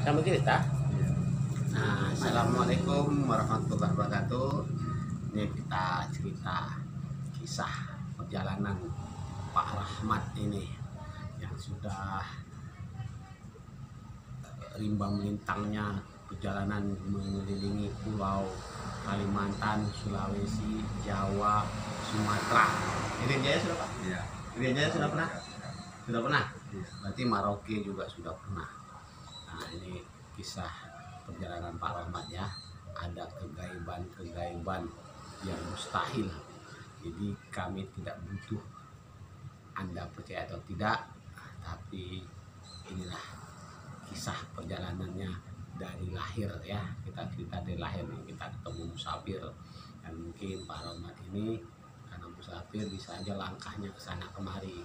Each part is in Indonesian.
Sama kita. Iya. Nah, assalamualaikum warahmatullahi wabarakatuh. Ini kita cerita kisah perjalanan Pak Rahmat ini yang sudah rimbang melintangnya perjalanan mengelilingi pulau Kalimantan, Sulawesi, Jawa, Sumatera. Irian Jaya sudah Pak? Iya. Irian Jaya sudah pernah? Sudah pernah? Iya. Berarti Merauke juga sudah pernah. Nah, ini kisah perjalanan Pak Rahmat ya. Ada kegaiban-kegaiban yang mustahil. Jadi kami tidak butuh Anda percaya atau tidak, tapi inilah kisah perjalanannya dari lahir ya. Kita cerita dari lahir nih, kita ketemu musafir dan mungkin Pak Rahmat ini karena musafir bisa aja langkahnya ke sana kemari,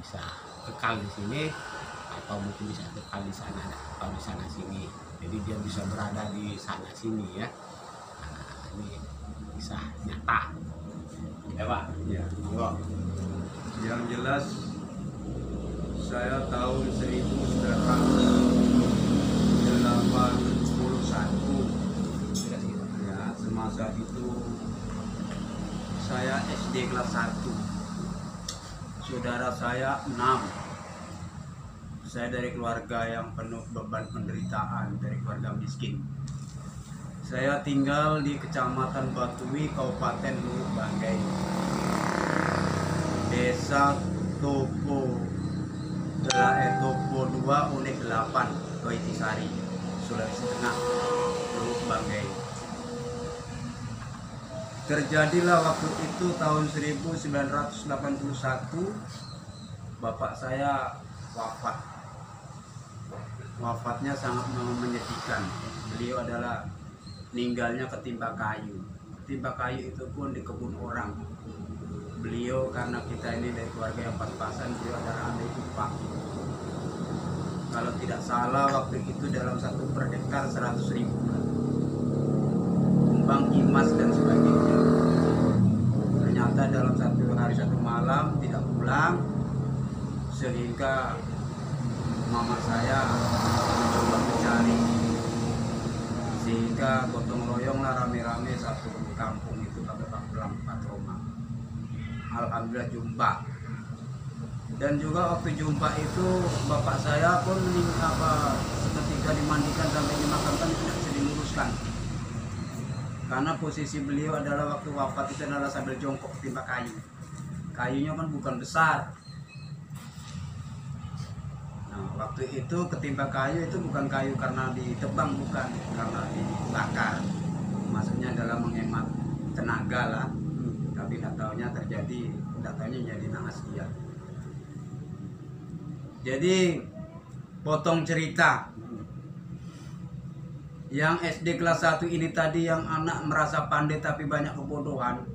bisa kekal di sini atau mungkin bisa kekal di sana atau di sana sini. Jadi dia bisa berada di sana sini ya. Nah, ini kisah nyata. Ya Pak. Iya. Monggo. Yang jelas saya tahun 1981 ya, semasa itu saya SD kelas 1. Saudara saya 6. Saya dari keluarga yang penuh beban penderitaan, dari keluarga miskin. Saya tinggal di Kecamatan Batui, Kabupaten Luwu Banggai, Desa Topo 2 Unit 8, Koitisari, Sulawesi Tengah, Luwu Banggai. Terjadilah waktu itu tahun 1981, bapak saya wafat. Wafatnya sangat menyedihkan. Beliau adalah meninggalnya ketimpa kayu. Ketimpa kayu itu pun di kebun orang. Beliau karena kita ini dari keluarga yang pas-pasan, beliau adalah ahli upah. Kalau tidak salah waktu itu dalam 1 per hektar 100.000. Kumbang imas dan sebagainya. Ternyata dalam 1 hari 1 malam tidak pulang, sehingga mama saya mencoba mencari, sehingga gotong royong lah rame-rame satu kampung itu pakai pulang patroma. Alhamdulillah jumpa. Dan juga waktu jumpa itu bapak saya pun seketika dimandikan sampai dimakamkan tidak bisa diluruskan. Karena posisi beliau adalah waktu wafat itu adalah sambil jongkok timpa kayu. Kayunya kan bukan besar. Nah, waktu itu ketimpa kayu itu bukan kayu karena ditebang, bukan, karena dibakar. Maksudnya adalah menghemat tenaga lah. Tapi tidak tahunya terjadi, tidak tahunya jadi naas dia. Jadi potong cerita. Yang SD kelas 1 ini tadi yang anak merasa pandai tapi banyak kebodohan.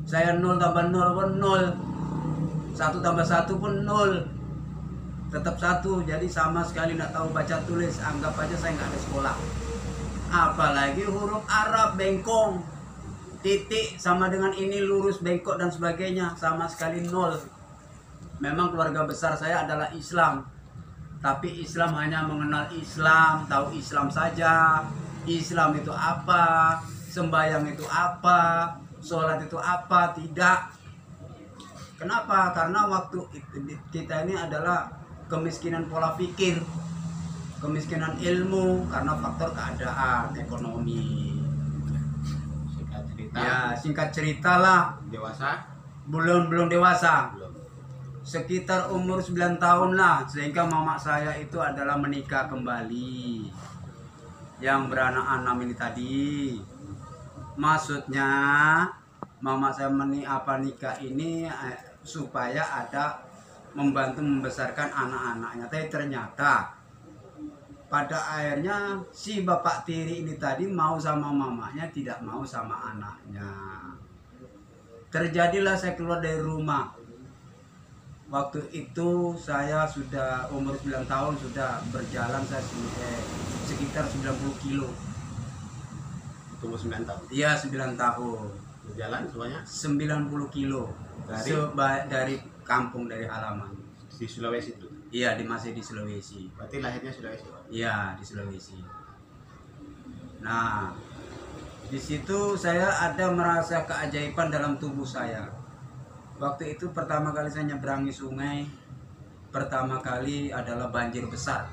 Saya 0 tambah 0 pun 0. 1 tambah 1 pun 0. Tetap 1, jadi sama sekali tidak tahu baca tulis. Anggap aja saya nggak ada sekolah. Apalagi huruf Arab bengkong, titik sama dengan ini lurus bengkok dan sebagainya, sama sekali 0. Memang keluarga besar saya adalah Islam, tapi Islam hanya mengenal Islam, tahu Islam saja. Islam itu apa, sembahyang itu apa, sholat itu apa, tidak. Kenapa? Karena waktu kita ini adalah kemiskinan pola pikir, kemiskinan ilmu karena faktor keadaan ekonomi. Singkat cerita. Ya, singkat cerita lah. Dewasa? Belum dewasa. Belum. Sekitar umur 9 tahun lah, sehingga mama saya itu adalah menikah kembali. Yang beranak 6 ini tadi. Maksudnya mama saya nikah ini supaya ada membantu membesarkan anak-anaknya. Tapi ternyata pada akhirnya si bapak tiri ini tadi mau sama mamanya, tidak mau sama anaknya. Terjadilah saya keluar dari rumah. Waktu itu saya sudah umur 9 tahun, sudah berjalan saya sekitar 90 kilo. Tunggu 9 tahun. Iya, 9 tahun. Berjalan semuanya 90 kilo dari dari kampung, dari halaman. di Sulawesi itu. Iya, masih di Sulawesi. Berarti lahirnya Sulawesi, Pak? Iya, di Sulawesi. Nah, di situ saya ada merasa keajaiban dalam tubuh saya. Waktu itu pertama kali saya nyeberangi sungai, pertama kali adalah banjir besar.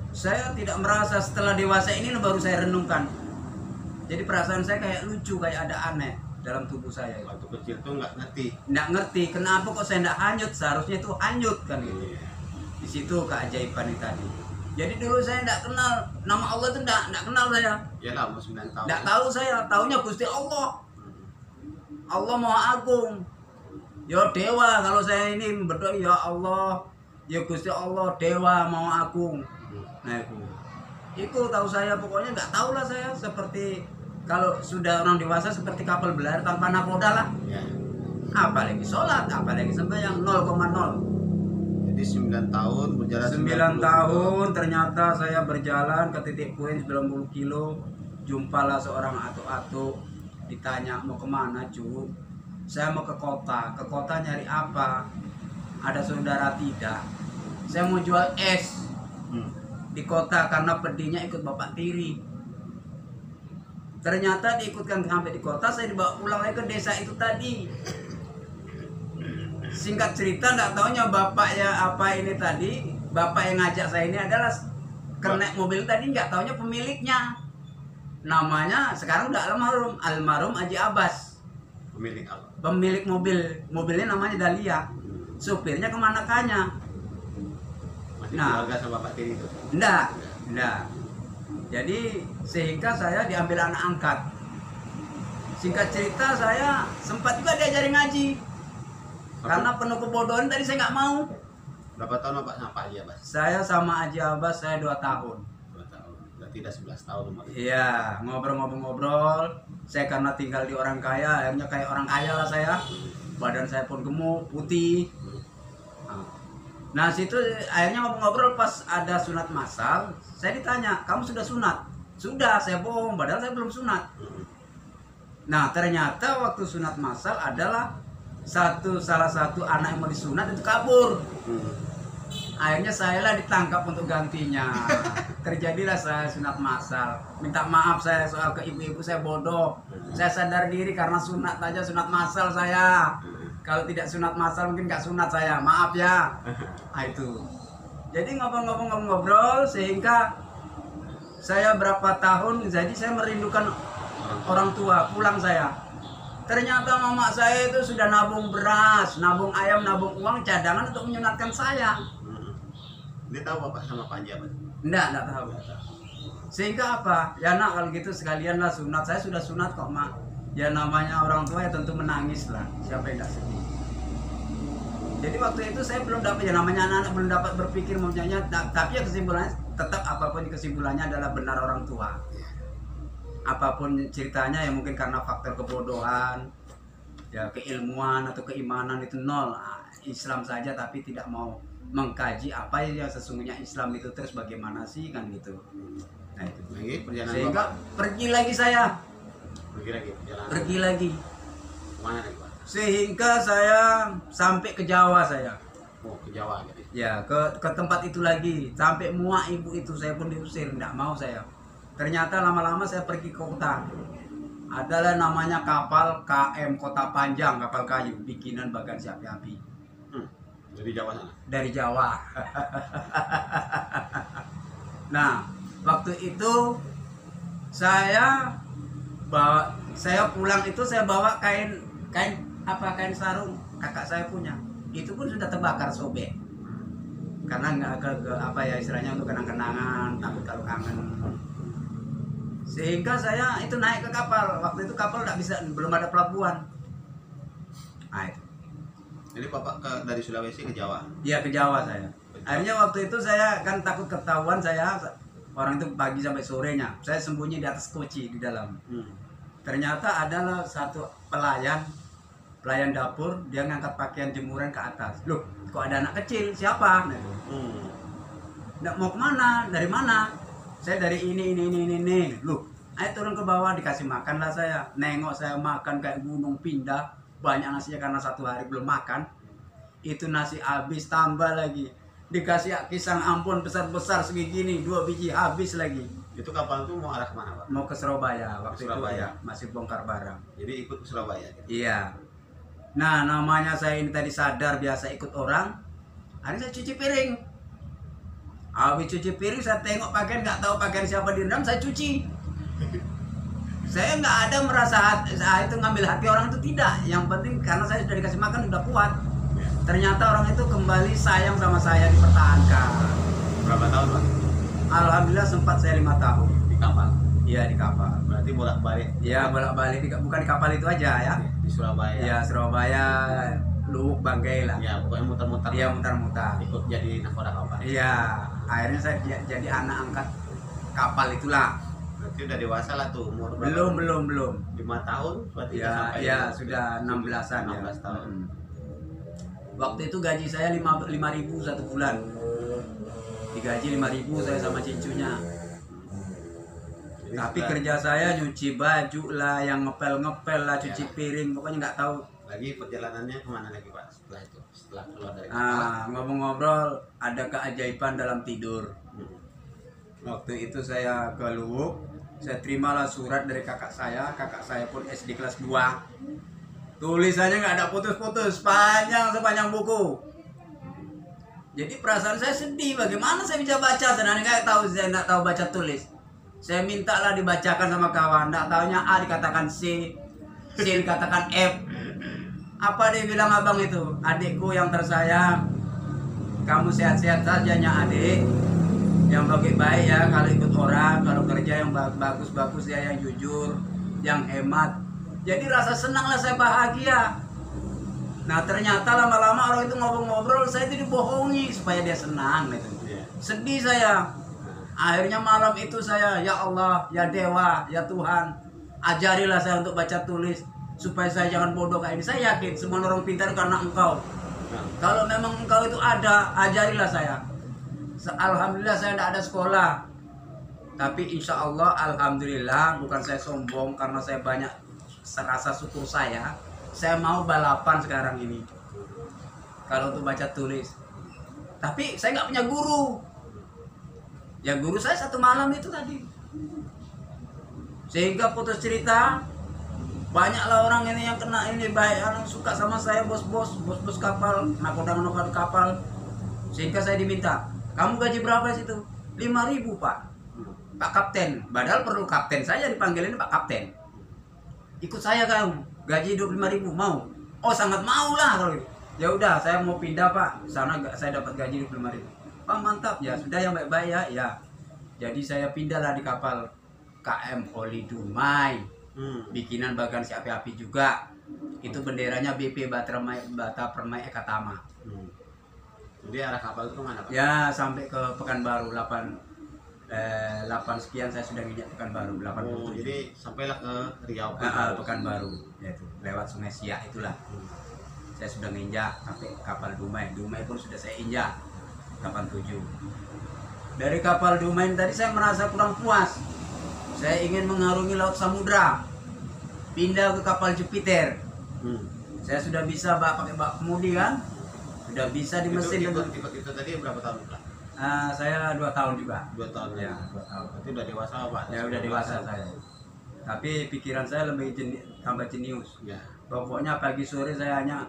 Saya tidak merasa, setelah dewasa ini baru saya renungkan. Jadi perasaan saya kayak lucu, kayak ada aneh dalam tubuh saya. Waktu kecil tuh nggak ngerti. Nggak ngerti kenapa kok saya nggak hanyut, seharusnya itu hanyut kan gitu. Iya. Di situ keajaiban itu tadi. Jadi dulu saya nggak kenal nama Allah itu, nggak kenal saya. Ya lah, umur 9 tahun. Nggak tahu saya, taunya Gusti Allah. Allah Maha Agung. Ya dewa, kalau saya ini berdoa ya Allah, ya Gusti Allah dewa Maha Agung. Nah itu tahu saya, pokoknya nggak tahu lah saya, seperti kalau sudah orang dewasa seperti kapal berlayar tanpa nakoda lah. Ya. Apalagi sholat, apalagi sembahyang 0,0. Jadi 9 tahun berjalan 9 tahun ternyata saya berjalan ke titik poin 90 kilo. Jumpalah seorang atuk-atuk, ditanya mau kemana cu? Saya mau ke kota nyari apa? Ada saudara tidak? Saya mau jual es di kota karena pedinya ikut bapak tiri. Ternyata diikutkan sampai di kota, saya dibawa pulang lagi ke desa itu tadi. Singkat cerita, nggak taunya bapaknya apa ini tadi, bapak yang ngajak saya ini adalah kernet mobil tadi, nggak taunya pemiliknya. Namanya sekarang udah almarhum Haji Abbas. Pemilik apa? Pemilik mobilnya namanya Dahlia. Supirnya kemana-kanya. Masih Nah. keluarga sama Pak Tiri itu? Enggak. Jadi sehingga saya diambil anak angkat. Singkat cerita, saya sempat juga diajarin ngaji. Karena penuh kebodohan tadi saya nggak mau. Berapa tahun Pak sama Pak Haji Abbas? Saya sama Haji Abbas saya 2 tahun. 2 tahun. Berarti udah 11 tahun umurnya. Iya, ngobrol-ngobrol. Saya karena tinggal di orang kaya, akhirnya kayak orang kaya lah saya. Badan saya pun gemuk, putih. Nah situ akhirnya ngobrol-ngobrol, pas ada sunat massal. Saya ditanya, kamu sudah sunat? Sudah, saya bohong, padahal saya belum sunat. Nah ternyata waktu sunat massal adalah salah satu anak yang mau disunat itu kabur. Akhirnya saya lah ditangkap untuk gantinya. Terjadilah saya sunat massal. Minta maaf saya soal ke ibu-ibu, saya bodoh. Saya sadar diri karena sunat aja, sunat massal saya. Kalau tidak sunat massal mungkin nggak sunat saya, maaf ya. Nah itu. Jadi ngobrol sehingga saya berapa tahun, jadi saya merindukan orang tua, pulang saya. Ternyata mama saya itu sudah nabung beras, nabung ayam, nabung uang cadangan untuk menyunatkan saya. Dia tahu Bapak sama Pak Haji Abbas? Enggak tahu. Sehingga apa? Ya nak, kalau gitu sekalianlah sunat. Saya sudah sunat kok mak. Ya namanya orang tua ya tentu menangis lah. Siapa yang tidak sedih? Jadi waktu itu saya belum dapat, ya namanya anak-anak belum dapat berpikir mempunyainya. Tapi ya kesimpulannya tetap, apapun kesimpulannya adalah benar orang tua. Apapun ceritanya ya mungkin karena faktor kebodohan, ya keilmuan atau keimanan itu nol. Islam saja tapi tidak mau mengkaji apa yang sesungguhnya Islam itu terus bagaimana sih kan gitu. Nah itu. Lagi perjalanan Sehingga Bapak? pergi lagi saya. Pergi lagi. Kemana lagi Pak? Sehingga saya sampai ke Jawa saya. Oh, ke Jawa gitu. Ya, ke tempat itu lagi. Sampai muak ibu itu, saya pun diusir, enggak mau saya. Ternyata lama-lama saya pergi ke kota. Adalah namanya kapal KM Kota Panjang, kapal kayu, bikinan Bagan Siapi Api. Dari Jawa sana? Dari Jawa. Nah, waktu itu saya pulang itu saya bawa kain sarung kakak saya punya. Itu pun sudah terbakar, sobek. Karena nggak ke apa ya istilahnya, untuk kenang-kenangan, takut kalau kangen. Sehingga saya itu naik ke kapal. Waktu itu kapal belum ada pelabuhan. Nah itu. Jadi Bapak dari Sulawesi ke Jawa? Iya, ke Jawa saya. Akhirnya waktu itu saya kan takut ketahuan, orang itu pagi sampai sorenya. Saya sembunyi di atas koci di dalam. Ternyata adalah satu pelayan dapur, dia ngangkat pakaian jemuran ke atas. Loh, kok ada anak kecil? Siapa? Nggak mau kemana? Dari mana? Saya dari ini. Loh, ayo turun ke bawah, dikasih makan lah saya. Nengok saya makan kayak gunung pindah. Banyak nasinya karena 1 hari belum makan. Itu nasi habis, tambah lagi. Dikasih pisang ampun besar-besar segini, 2 biji habis lagi. Itu kapal tuh mau arah kemana, Pak? Mau ke Surabaya waktu Surabaya. itu ya, masih bongkar barang. Jadi ikut ke Surabaya gitu. Iya. Nah, namanya saya ini tadi sadar biasa ikut orang. Hari saya cuci piring. Habis cuci piring saya tengok pakaian, nggak tahu pakaian siapa direndam, saya cuci. Saya nggak ada merasa itu ngambil hati orang itu, tidak. Yang penting karena saya sudah dikasih makan sudah kuat. Ternyata orang itu kembali sayang sama saya, dipertahankan. Berapa tahun, Pak? Alhamdulillah sempat saya 5 tahun. Di kapal. Iya, di kapal. Berarti bolak-balik. Iya, bolak-balik, bukan di kapal itu aja ya. Di Surabaya. Iya, Surabaya, Luwuk, Banggai lah. Ya, pokoknya muter-muter. Iya, mutar-mutar. Ikut jadi nakoda kapal. Iya, akhirnya saya jadi anak angkat kapal itulah. Berarti udah dewasa lah tuh, umur berapa? Belum. 5 tahun berarti Ya, sampai ya sudah 16-an ya. 16 tahun. Waktu itu gaji saya 5.000 satu bulan. Digaji 5.000 saya sama cincunya. Jadi Tapi setelah- kerja saya nyuci baju lah, yang ngepel-ngepel lah, cuci piring, pokoknya nggak tahu. lagi perjalanannya kemana lagi, Pak? Setelah itu, setelah keluar dari kapal. Ngobrol-ngobrol, ada keajaiban dalam tidur. Hmm. Waktu itu saya ke Luwuk, saya terimalah surat dari kakak saya pun SD kelas 2. Tulisannya nggak ada putus-putus, panjang sepanjang buku. Jadi perasaan saya sedih, bagaimana saya bisa baca, sedangkan saya nggak tahu baca tulis. Saya mintalah dibacakan sama kawan, nggak taunya A dikatakan C, C dikatakan F. Apa dia bilang abang itu? Adikku yang tersayang, kamu sehat-sehat saja nya adik. Yang baik-baik ya, kalau ikut orang, kalau kerja yang bagus-bagus ya, yang jujur, yang hemat. Jadi rasa senang lah, saya bahagia. Nah ternyata lama-lama orang itu ngobrol-ngobrol, saya itu dibohongi supaya dia senang gitu. Iya. Sedih saya. Akhirnya malam itu saya, ya Allah, ya Dewa, ya Tuhan, ajarilah saya untuk baca tulis supaya saya jangan bodoh kayak ini. Saya yakin semua orang pintar karena Engkau. Nah, Kalau memang Engkau itu ada, ajarilah saya. Alhamdulillah saya tidak ada sekolah. Tapi insya Allah, alhamdulillah, bukan saya sombong karena saya banyak rasa syukur saya. Saya mau balapan sekarang ini. Kalau untuk baca tulis. Tapi saya nggak punya guru. Ya guru saya satu malam itu tadi. Sehingga putus cerita, banyaklah orang ini yang kena ini, baik yang suka sama saya, bos-bos kapal, nakoda kapal. Sehingga saya diminta, kamu gaji berapa situ? 5.000 Pak. Pak Kapten, padahal perlu kapten saja dipanggilin Pak Kapten. Ikut saya kamu, gaji 25.000, mau? Oh sangat mau lah kalau gitu. Ya udah, saya mau pindah Pak, sana saya dapat gaji 25.000. Pak mantap, ya sudah yang baik-baik ya, ya. Jadi saya pindahlah di kapal KM Holy Dumai, bikinan bagan si api-api juga. Itu benderanya BP Bata Permai Ekatama. Jadi arah kapal itu kemana, Pak? Ya sampai ke Pekanbaru 8 sekian saya sudah nginjak Pekanbaru 87. Oh, jadi sampailah ke Riau. Pekanbaru yaitu lewat Sungai Siak itulah. Saya sudah nginjak sampai kapal Dumai. Dumai pun sudah saya injak 87. Dari kapal Dumai tadi saya merasa kurang puas. Saya ingin mengarungi laut samudra. Pindah ke kapal Jupiter. Saya sudah bisa pakai bak kemudi kan? Sudah bisa di mesin. Ikut itu tadi berapa tahun, Pak? Saya 2 tahun juga. 2 tahun Ya, 2 ya. tahun. Berarti udah dewasa, Pak? Ya udah dewasa saya. Tapi pikiran saya lebih tambah jenius. Ya. Pokoknya pagi sore saya hanya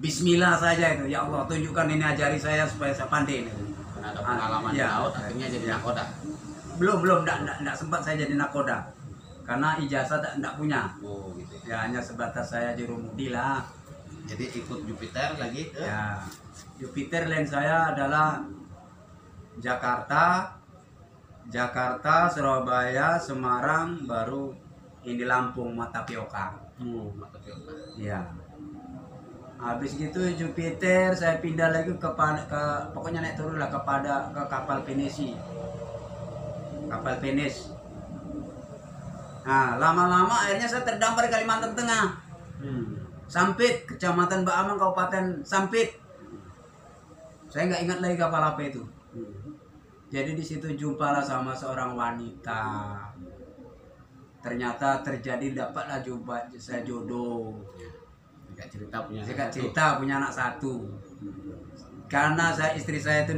Bismillah saja itu. Ya Allah tunjukkan ini, ajari saya supaya saya pandai ini. Karena ada pengalaman di Ya. laut, akhirnya jadi nakoda. Belum enggak sempat saya jadi nakoda. Karena ijazah enggak punya. Oh, gitu. Ya hanya sebatas saya jurumudi lah. Jadi ikut Jupiter lagi ke Ya. Jupiter lain saya adalah Jakarta, Surabaya, Semarang, baru ini Lampung, Matapioka. Matapioka. Iya. Habis gitu Jupiter saya pindah lagi ke pokoknya naik turun lah ke kapal Venesi. Kapal Venis. Nah, lama-lama akhirnya saya terdampar di Kalimantan Tengah. Sampit, Kecamatan Baamang, Kabupaten Sampit. Saya nggak ingat lagi kapal apa itu. Jadi di situ jumpalah sama seorang wanita. Ternyata dapatlah jumpa saya jodoh. Singkat cerita punya anak Singkat satu. cerita punya anak satu. Karena istri saya itu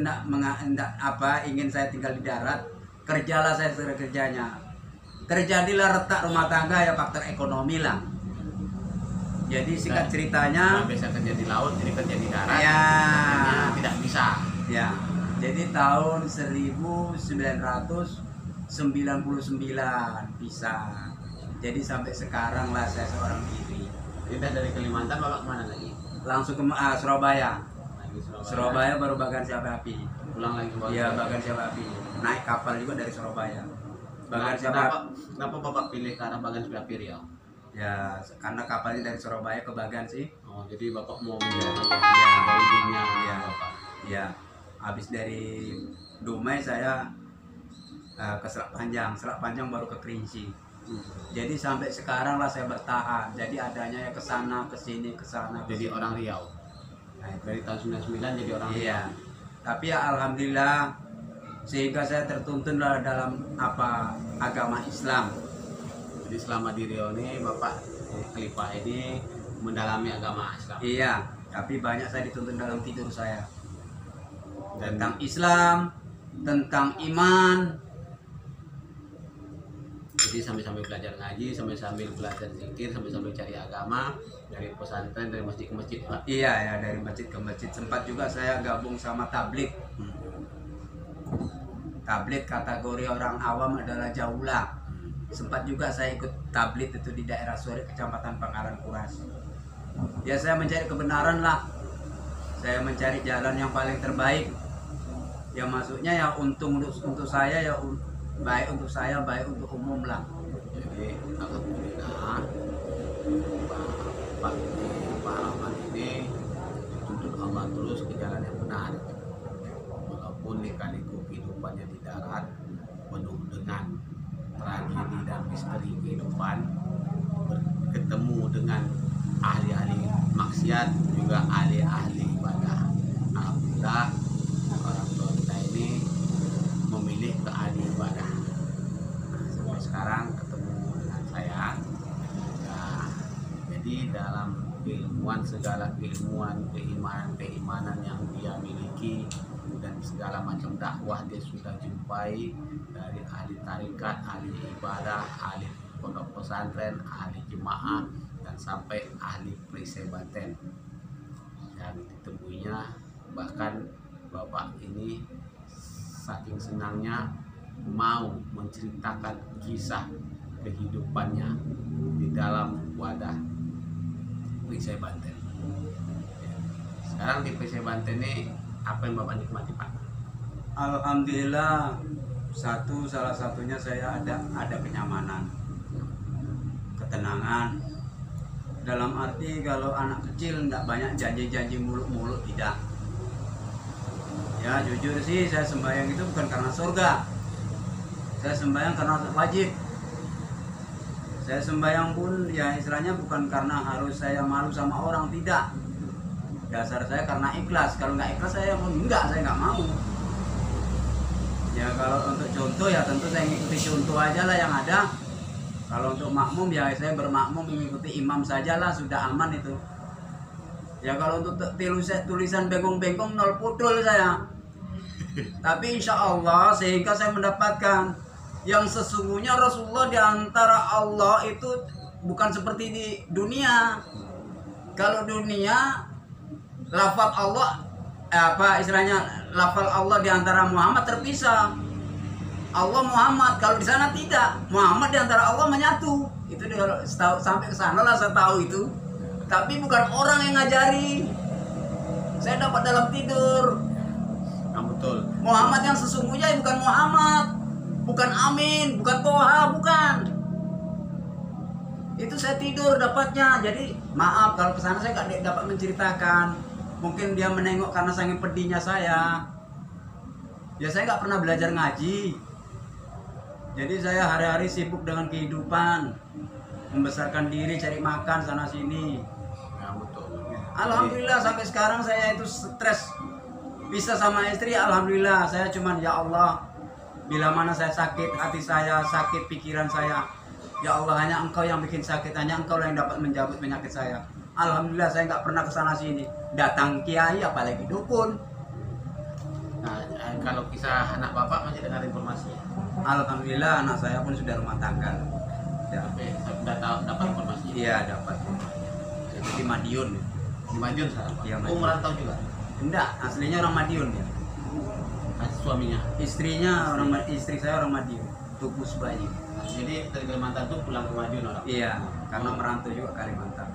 ingin saya tinggal di darat, kerjalah saya kerjanya. Terjadilah retak rumah tangga ya, faktor ekonomi lah. Jadi singkat ceritanya, biasa kerja di laut, jadi kerja di darat. ya, Tidak bisa. ya. Jadi tahun 1999 bisa. Jadi sampai sekarang lah saya seorang diri. Kita dari Kalimantan bapak kemana lagi? Langsung ke Surabaya. Lagi Surabaya baru Bagan Siap Api. Pulang lagi bapak. Iya, Bagan Siap Api. Naik kapal juga dari Surabaya. Bagan Siap Api. Kenapa bapak pilih ke arah Bagan Siap Api Riau? Ya, karena kapalnya dari Surabaya ke Bagan sih. Oh, jadi bapak mau menjauh Iya. dari dunia Iya. bapak. Ya, habis dari Dumai saya ke Selat Panjang baru ke Kerinci. Jadi sampai sekarang lah saya bertahan. Jadi adanya ya ke sana, ke sini, ke sana. Jadi orang Riau. Nah, itu. Dari tahun 99 jadi orang Iya. Riau. Tapi ya alhamdulillah sehingga saya tertuntun lah dalam agama Islam. Jadi selama di Riau ini bapak Khalifah ini mendalami agama Islam. Iya, tapi banyak saya dituntun dalam tidur saya. Dan Tentang Islam, tentang iman. jadi sambil-sambil belajar ngaji, sambil-sambil belajar zikir, sambil-sambil cari agama dari pesantren, dari masjid ke masjid, Pak. Iya ya, dari masjid ke masjid. Sempat juga saya gabung sama tabligh. Tabligh kategori orang awam adalah jaulah. Sempat juga saya ikut tabligh itu di daerah Sore, Kecamatan Pangkalan Kuras. Ya saya mencari kebenaran lah. Saya mencari jalan yang paling terbaik. Ya maksudnya ya untuk saya ya baik untuk saya, baik untuk umum lah. Jadi alhamdulillah Pak Ahmad ini dituntut Allah terus ke jalan yang benar. Walaupun lika-liku kehidupannya di darat penuh dengan tragedi dan misteri kehidupan, bertemu dengan ahli-ahli maksiat juga ahli-ahli ibadah. Alhamdulillah orang tua kita ini memilih ke ahli ibadah. Nah, sampai sekarang ketemu dengan saya. Nah, jadi dalam keilmuan, segala keilmuan, keimanan yang dia miliki dan segala macam dakwah dia sudah jumpai dari ahli tarikat, ahli ibadah, ahli pondok pesantren, ahli jemaah, dan sampai ahli perisebaten. Dan ditemuinya bahkan bapak ini saking senangnya mau menceritakan kisah kehidupannya di dalam wadah Perisai Banten. Sekarang di Perisai Banten ini apa yang bapak nikmati, Pak? Alhamdulillah salah satunya saya ada kenyamanan, ketenangan. Dalam arti kalau anak kecil nggak banyak janji-janji muluk-muluk, tidak. Ya jujur sih saya sembahyang itu bukan karena surga. Saya sembahyang karena wajib. Saya sembahyang pun ya istilahnya bukan karena harus saya malu sama orang, tidak. Dasar saya karena ikhlas. Kalau nggak ikhlas saya pun saya nggak mau. Ya kalau untuk contoh ya tentu saya mengikuti contoh aja lah yang ada. Kalau untuk makmum ya saya bermakmum mengikuti imam saja lah, sudah aman itu. Ya kalau untuk tulisan bengkong-bengkong nol pudul saya. Tapi insya Allah sehingga saya mendapatkan yang sesungguhnya Rasulullah di antara Allah itu bukan seperti di dunia. Kalau dunia lafaz Allah lafaz Allah di antara Muhammad terpisah. Allah Muhammad, kalau di sana tidak. Muhammad di antara Allah menyatu. Itu sampai ke sana lah saya tahu itu. Tapi bukan orang yang ngajari. Saya dapat dalam tidur. Betul. Muhammad yang sesungguhnya bukan Muhammad, bukan Amin, bukan Toha, bukan. Itu saya tidur dapatnya. Jadi maaf kalau kesana saya nggak dapat menceritakan. Mungkin dia menengok karena saking pedihnya saya. Ya saya nggak pernah belajar ngaji. Jadi saya hari-hari sibuk dengan kehidupan, membesarkan diri, cari makan sana sini. Ya, betul. Alhamdulillah sampai sekarang saya itu stres. Bisa sama istri, alhamdulillah. Saya cuman ya Allah, bila mana saya sakit, hati saya sakit, pikiran saya, ya Allah hanya Engkau yang bikin sakit, hanya Engkau yang dapat menjabut penyakit saya. Alhamdulillah saya nggak pernah kesana sini. Datang kiai apalagi dukun. Nah, kalau kisah anak bapak masih dengar informasinya? Alhamdulillah anak saya pun sudah rumah tangga. Ya. Tapi saya sudah tahu dapat informasinya. Iya dapat. Jadi di Madiun. Di Madiun sekarang Pak? Iya, Oh, Madiun. merantau juga? Enggak, aslinya orang Madiun ya. Masih suaminya? Istri saya orang Madiun. Tubuh Sebayi. Nah, jadi dari Kalimantan tuh pulang ke Madiun orang? Iya, karena merantau juga Kalimantan.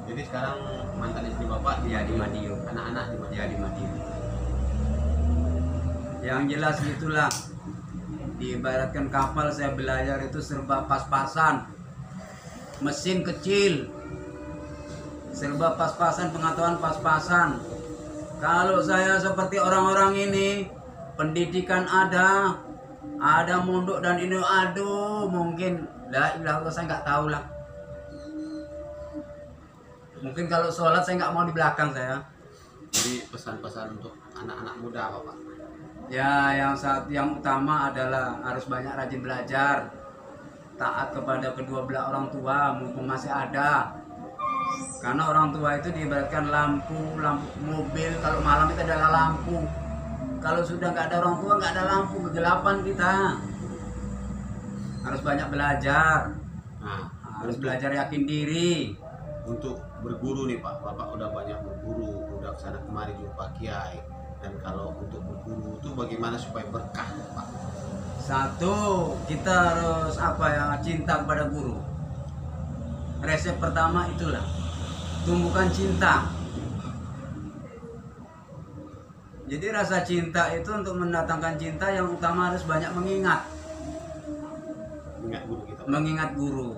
Jadi sekarang mantan istri bapak Iya di Madiun. anak-anak di Madiun? Ya di Madiun. Yang jelas itulah, diibaratkan kapal saya belajar itu serba pas-pasan, mesin kecil, serba pas-pasan, pengetahuan pas-pasan. Kalau saya seperti orang-orang ini, pendidikan ada mondok dan ini, aduh mungkin la ilaha illallah saya nggak tahu lah. Mungkin kalau sholat saya nggak mau di belakang saya. Jadi pesan-pesan untuk anak-anak muda apa Pak? Ya, yang utama adalah harus banyak rajin belajar, taat kepada kedua belah orang tua mumpung masih ada. Karena orang tua itu diibaratkan lampu mobil, kalau malam itu adalah lampu. Kalau sudah nggak ada orang tua, nggak ada lampu, kegelapan kita. Harus banyak belajar, Nah, harus belajar yakin diri. untuk berguru nih Pak, Bapak udah banyak berguru, udah kesana kemari jumpa kiai. Dan kalau untuk berguru itu bagaimana supaya berkah Pak? Satu, kita harus cinta kepada guru. Resep pertama itulah, tumbuhkan cinta. Jadi rasa cinta itu untuk mendatangkan cinta yang utama harus banyak mengingat. Ingat guru kita. Mengingat guru.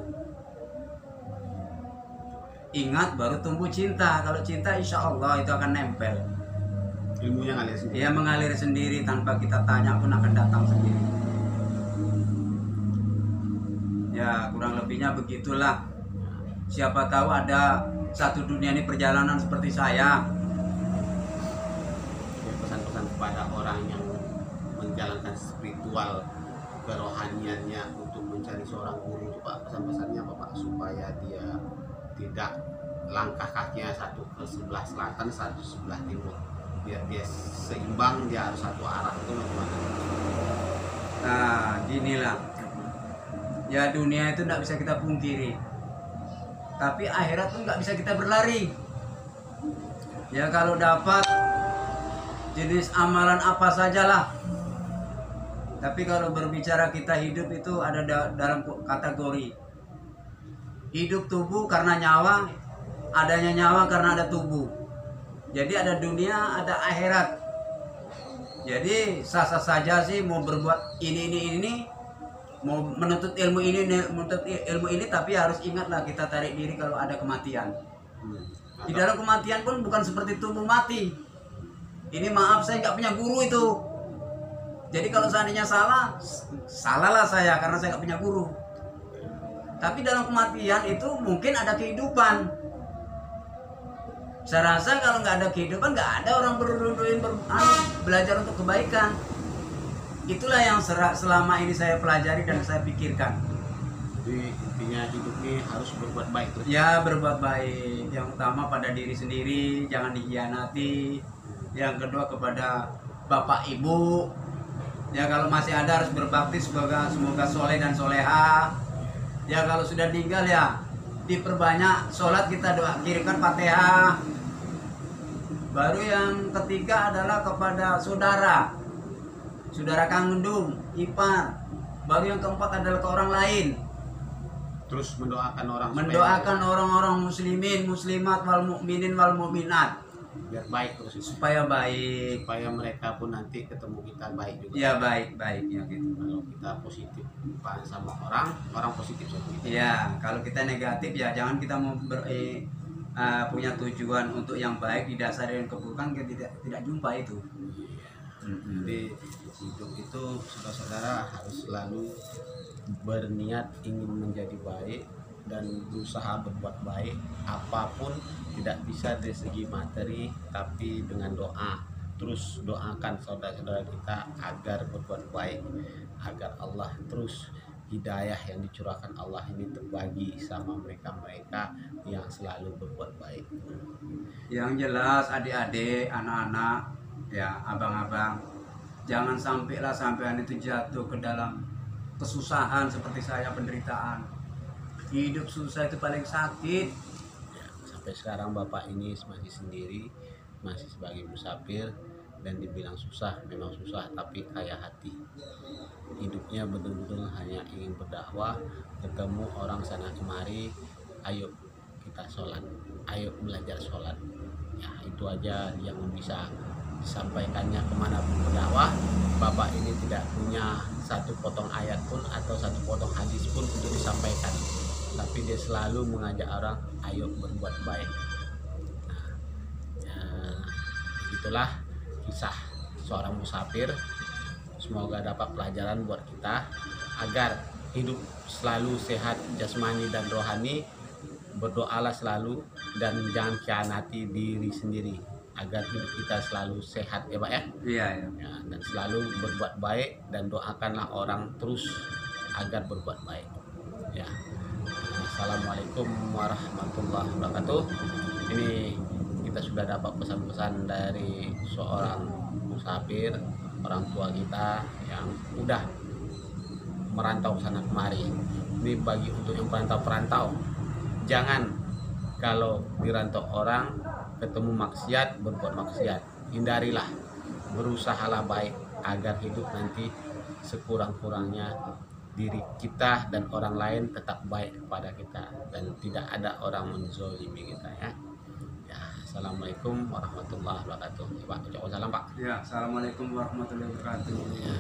Ingat baru tumbuh cinta. Kalau cinta insya Allah itu akan nempel. Ilmunya ngalir sendiri. Dia mengalir sendiri tanpa kita tanya pun akan datang sendiri. Ya kurang lebihnya begitulah. Siapa tahu ada satu dunia ini perjalanan seperti saya. Ya, pesan-pesan kepada orang yang menjalankan spiritual kerohaniannya untuk mencari seorang guru itu Pak, pesan-pesannya apa Pak, supaya dia tidak langkah kakinya satu ke sebelah selatan, satu sebelah timur, biar dia seimbang, dia harus satu arah, itu bagaimana? Nah ginilah, ya dunia itu tidak bisa kita pungkiri, tapi akhirat pun nggak bisa kita berlari. Ya kalau dapat jenis amalan apa sajalah, tapi kalau berbicara kita hidup itu ada dalam kategori hidup tubuh karena nyawa, adanya nyawa karena ada tubuh. Jadi ada dunia, ada akhirat. Jadi sah-sah saja sih mau berbuat ini, mau menuntut ilmu ini, tapi harus ingatlah kita tarik diri kalau ada kematian. Di dalam kematian pun bukan seperti tubuh mati. Ini maaf saya nggak punya guru itu. Jadi kalau seandainya salahlah saya karena saya nggak punya guru. Tapi dalam kematian itu mungkin ada kehidupan. Saya rasa kalau nggak ada kehidupan, nggak ada orang belajar untuk kebaikan. Itulah yang selama ini saya pelajari dan saya pikirkan. Jadi intinya hidup ini harus berbuat baik terus. Ya berbuat baik. Yang utama pada diri sendiri, jangan dikhianati. Yang kedua kepada bapak ibu. Ya kalau masih ada harus berbakti, semoga soleh dan soleha. Ya kalau sudah tinggal ya diperbanyak sholat, kita kirimkan Fatihah. Baru yang ketiga adalah kepada saudara kandung, ipar. Baru yang keempat adalah ke orang lain. Terus mendoakan orang muslimin, muslimat, wal mukminin wal mukminat. Biar baik terus itu. Supaya baik. Supaya mereka pun nanti ketemu kita baik juga. Ya baik ya gitu. Kalau kita positif sama orang positif sama kita. Ya kalau kita negatif ya jangan kita mau punya tujuan untuk yang baik didasari dengan keburukan, kita tidak jumpa itu. Jadi hidup itu saudara-saudara harus selalu berniat ingin menjadi baik dan berusaha berbuat baik, apapun tidak bisa dari segi materi, tapi dengan doa. Terus doakan saudara-saudara kita agar berbuat baik, agar Allah terus hidayah yang dicurahkan Allah ini terbagi sama mereka-mereka yang selalu berbuat baik. Yang jelas adik-adik, anak-anak, ya abang-abang, jangan sampailah sampean itu jatuh ke dalam kesusahan seperti saya, penderitaan. Hidup susah itu paling sakit. Ya, sampai sekarang bapak ini masih sendiri, masih sebagai musafir, dan dibilang susah, memang susah, tapi kaya hati. Hidupnya betul-betul hanya ingin berdakwah, ketemu orang sana kemari, ayo kita sholat, ayo belajar sholat. Ya itu aja yang bisa disampaikannya kemanapun berdakwah. Bapak ini tidak punya satu potong ayat pun atau satu potong hadis pun untuk disampaikan, tapi dia selalu mengajak orang ayo berbuat baik. Nah, ya, itulah kisah seorang musafir. Semoga dapat pelajaran buat kita agar hidup selalu sehat jasmani dan rohani. Berdoalah selalu dan jangan khianati diri sendiri agar hidup kita selalu sehat ya Pak ya. Iya, ya. Ya, dan selalu berbuat baik dan doakanlah orang terus agar berbuat baik. Ya. Assalamualaikum warahmatullahi wabarakatuh. Ini kita sudah dapat pesan-pesan dari seorang musafir, orang tua kita yang udah merantau sana kemari. Ini bagi untuk yang perantau-perantau, jangan kalau dirantau orang ketemu maksiat berbuat maksiat, hindarilah, berusahalah baik agar hidup nanti sekurang-kurangnya diri kita dan orang lain tetap baik kepada kita dan tidak ada orang menzolimi kita ya. Ya, assalamualaikum warahmatullahi wabarakatuh. Pak, ucapkan salam Pak. Ya, assalamualaikum warahmatullahi wabarakatuh. Ya.